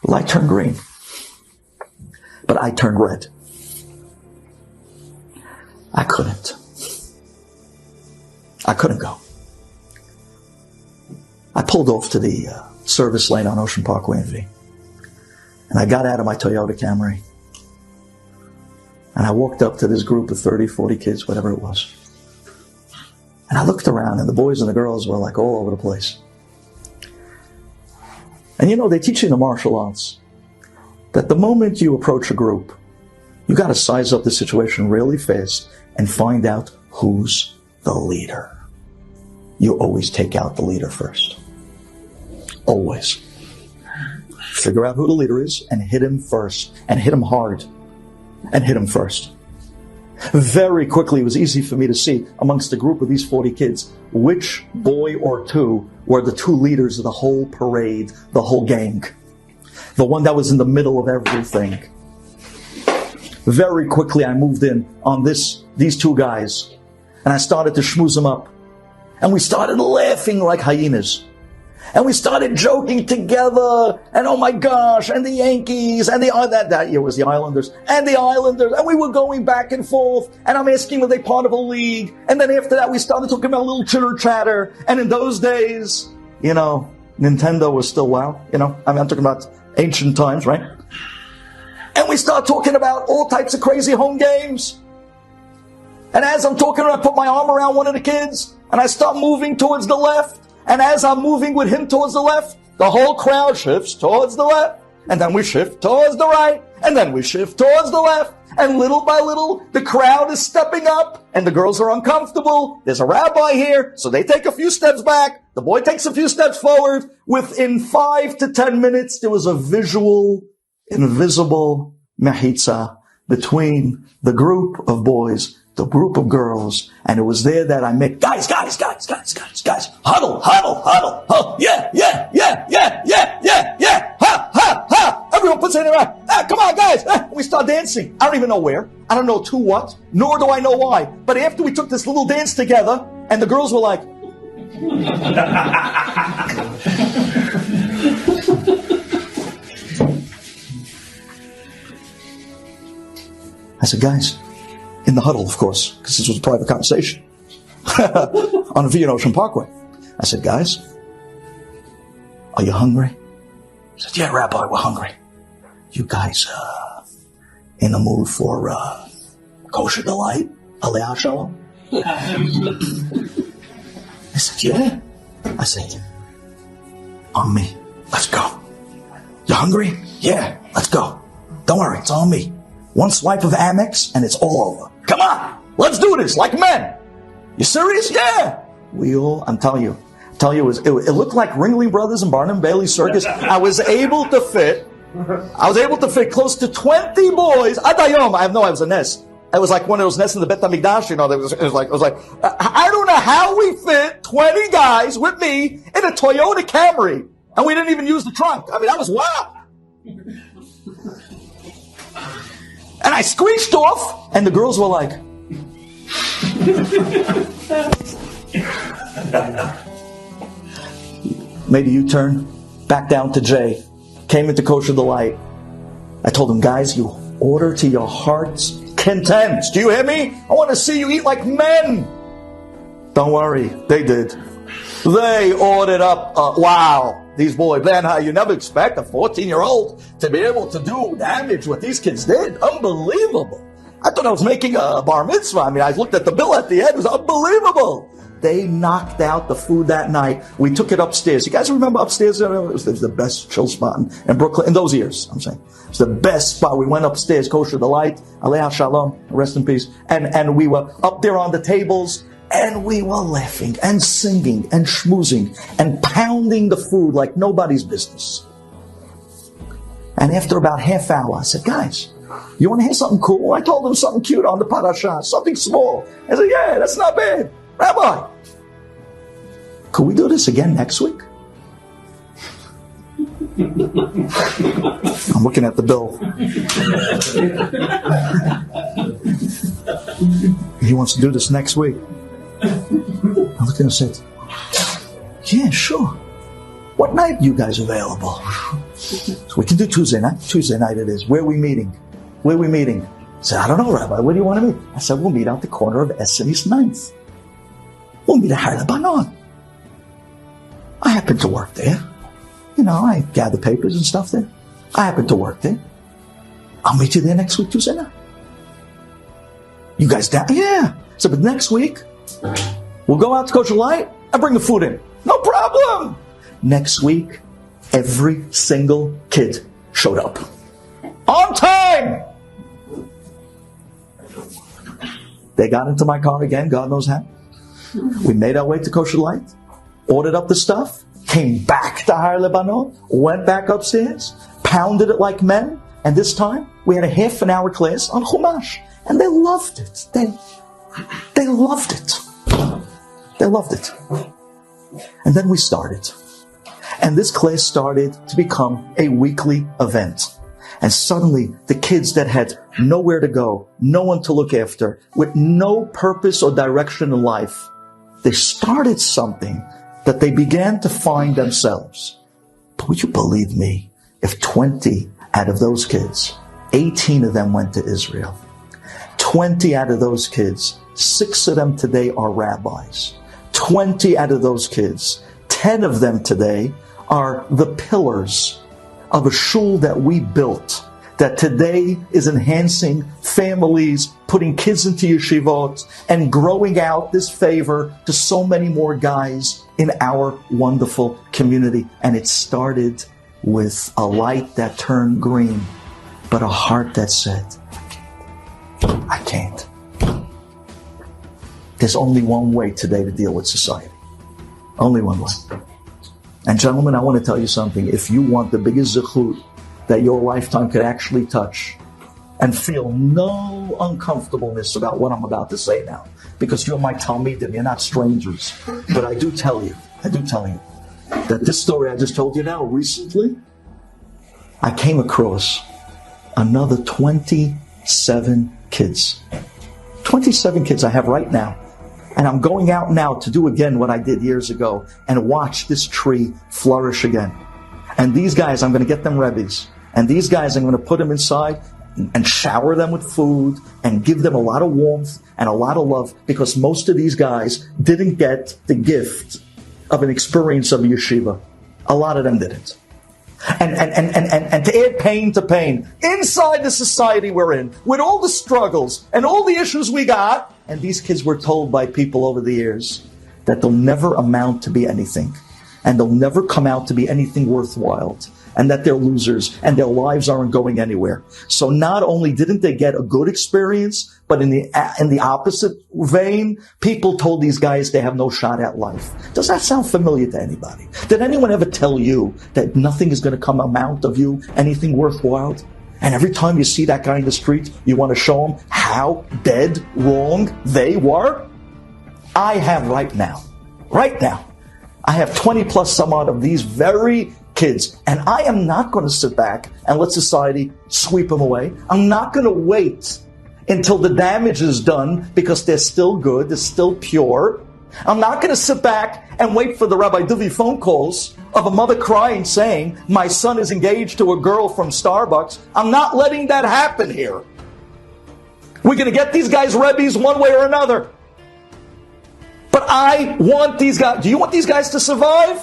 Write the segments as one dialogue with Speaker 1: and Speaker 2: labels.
Speaker 1: The light turned green. But I turned red. I couldn't go. I pulled off to the service lane on Ocean Parkway in V. And I got out of my Toyota Camry. And I walked up to this group of 30, 40 kids, whatever it was. And I looked around, and the boys and the girls were like all over the place. And they teach you in the martial arts that the moment you approach a group, you got to size up the situation really fast and find out who's the leader. You always take out the leader first. Always. Figure out who the leader is and hit him first. And hit him hard. And hit him first. Very quickly, it was easy for me to see amongst a group of these 40 kids which boy or two were the two leaders of the whole parade, the whole gang. The one that was in the middle of everything. Very quickly, I moved in on these two guys. And I started to schmooze them up. And we started laughing like hyenas. And we started joking together, and oh my gosh, and the Yankees, and that year was the Islanders, and we were going back and forth, and I'm asking were they part of a league, and then after that we started talking about a little chitter-chatter, and in those days, Nintendo was still wow, I'm talking about ancient times, right? And we start talking about all types of crazy home games, and as I'm talking, I put my arm around one of the kids, and I start moving towards the left. And as I'm moving with him towards the left, the whole crowd shifts towards the left. And then we shift towards the right. And then we shift towards the left. And little by little, the crowd is stepping up. And the girls are uncomfortable. There's a rabbi here. So they take a few steps back. The boy takes a few steps forward. Within 5 to 10 minutes, there was a visual, invisible mechitza between the group of boys, the group of girls, and it was there that I met, guys, huddle, oh, yeah, ha, everyone puts it in around, come on, guys, we start dancing. I don't even know where, I don't know to what, nor do I know why, but after we took this little dance together, and the girls were like, I said, guys, in the huddle, of course, because this was a private conversation on a V in Ocean Parkway. I said, guys, are you hungry? He said, yeah, Rabbi, we're hungry. You guys in the mood for kosher delight? Aliyah Shalom? I said, yeah. I said, on me. Let's go. You hungry? Yeah, let's go. Don't worry, it's on me. One swipe of Amex and it's all over. Come on, let's do this like men. You serious? Yeah. I'm telling you, it looked like Ringling Brothers and Barnum Bailey Circus. I was able to fit close to 20 boys. Adayom, I was a nest. It was like one of those nests in the Bet HaMikdash, it was like, I don't know how we fit 20 guys with me in a Toyota Camry. And we didn't even use the trunk. That was wild. And I screeched off, and the girls were like, made a U-turn, back down to Jay, came into Kosher Delight. I told them, guys, you order to your heart's content. Do you hear me? I want to see you eat like men. Don't worry, they did. They ordered up, wow. These boys, man, you never expect a 14-year-old to be able to do damage what these kids did. Unbelievable. I thought I was making a bar mitzvah. I looked at the bill at the end. It was unbelievable. They knocked out the food that night. We took it upstairs. You guys remember upstairs? It was the best chill spot in Brooklyn. In those years, I'm saying. It was the best spot. We went upstairs, Kosher Delight, Aliyah Shalom, rest in peace. And we were up there on the tables. And we were laughing and singing and schmoozing and pounding the food like nobody's business. And after about half hour, I said, guys, you want to hear something cool? I told them something cute on the parasha, something small. I said, yeah, that's not bad. Rabbi, could we do this again next week? I'm looking at the bill. He wants to do this next week. I looked at him and said, yeah, sure. What night are you guys available? So we can do Tuesday night. Tuesday night it is. Where are we meeting? Where are we meeting? I said, I don't know, Rabbi. Where do you want to meet? I said, we'll meet out the corner of S and East 9th. We'll meet at Har Lebanon. I happen to work there. You know, I gather papers and stuff there. I happen to work there. I'll meet you there next week, Tuesday night. You guys down? Yeah. So, but next week, we'll go out to Kosher Light and bring the food in. No problem. Next week, every single kid showed up. On time! They got into my car again, God knows how. We made our way to Kosher Light, ordered up the stuff, came back to Har Lebanon, went back upstairs, pounded it like men, and this time we had a half an hour class on Chumash. And they loved it. They loved it. They loved it. And then we started. And this class started to become a weekly event. And suddenly, the kids that had nowhere to go, no one to look after, with no purpose or direction in life, they started something that they began to find themselves. But would you believe me, if 20 out of those kids, 18 of them went to Israel. 20 out of those kids, 6 of them today are rabbis. 20 out of those kids, 10 of them today are the pillars of a shul that we built, that today is enhancing families, putting kids into yeshivot, and growing out this favor to so many more guys in our wonderful community. And it started with a light that turned green, but a heart that said, I can't. There's only one way today to deal with society. Only one way. And gentlemen, I want to tell you something. If you want the biggest zechut that your lifetime could actually touch and feel no uncomfortableness about what I'm about to say now, because you're my Talmidim, you're not strangers. But I do tell you that this story I just told you now, recently, I came across another 27 kids. 27 kids I have right now. And I'm going out now to do again what I did years ago and watch this tree flourish again. And these guys, I'm going to get them Rebbes. And these guys, I'm going to put them inside and shower them with food and give them a lot of warmth and a lot of love, because most of these guys didn't get the gift of an experience of a yeshiva. A lot of them didn't. And to add pain to pain, inside the society we're in, with all the struggles and all the issues we got, and these kids were told by people over the years that they'll never amount to be anything, and they'll never come out to be anything worthwhile, and that they're losers, and their lives aren't going anywhere. So not only didn't they get a good experience, but in the opposite vein, people told these guys they have no shot at life. Does that sound familiar to anybody? Did anyone ever tell you that nothing is going to come amount of you anything worthwhile? And every time you see that guy in the street, you want to show him how dead wrong they were? I have right now, I have 20 plus some odd of these very kids, and I am not going to sit back and let society sweep them away. I'm not going to wait until the damage is done, because they're still good, they're still pure. I'm not going to sit back and wait for the Rabbi Duvi phone calls of a mother crying saying, my son is engaged to a girl from Starbucks. I'm not letting that happen here. We're going to get these guys Rebbes one way or another. But I want these guys. Do you want these guys to survive?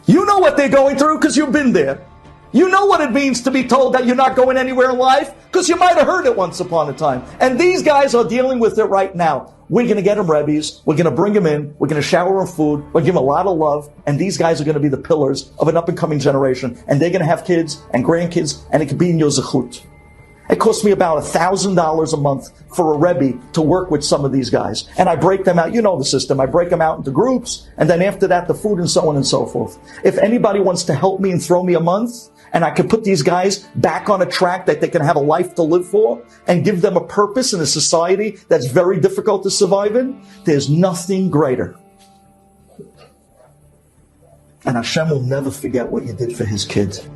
Speaker 1: You know what they're going through because you've been there. You know what it means to be told that you're not going anywhere in life, because you might have heard it once upon a time. And these guys are dealing with it right now. We're going to get them Rebbes. We're going to bring them in. We're going to shower them food. We're going to give them a lot of love. And these guys are going to be the pillars of an up-and-coming generation. And they're going to have kids and grandkids, and it could be in your zechut. It costs me about $1,000 a month for a Rebbe to work with some of these guys. And I break them out. You know the system. I break them out into groups. And then after that, the food and so on and so forth. If anybody wants to help me and throw me a month, and I can put these guys back on a track that they can have a life to live for and give them a purpose in a society that's very difficult to survive in, there's nothing greater. And Hashem will never forget what you did for His kids.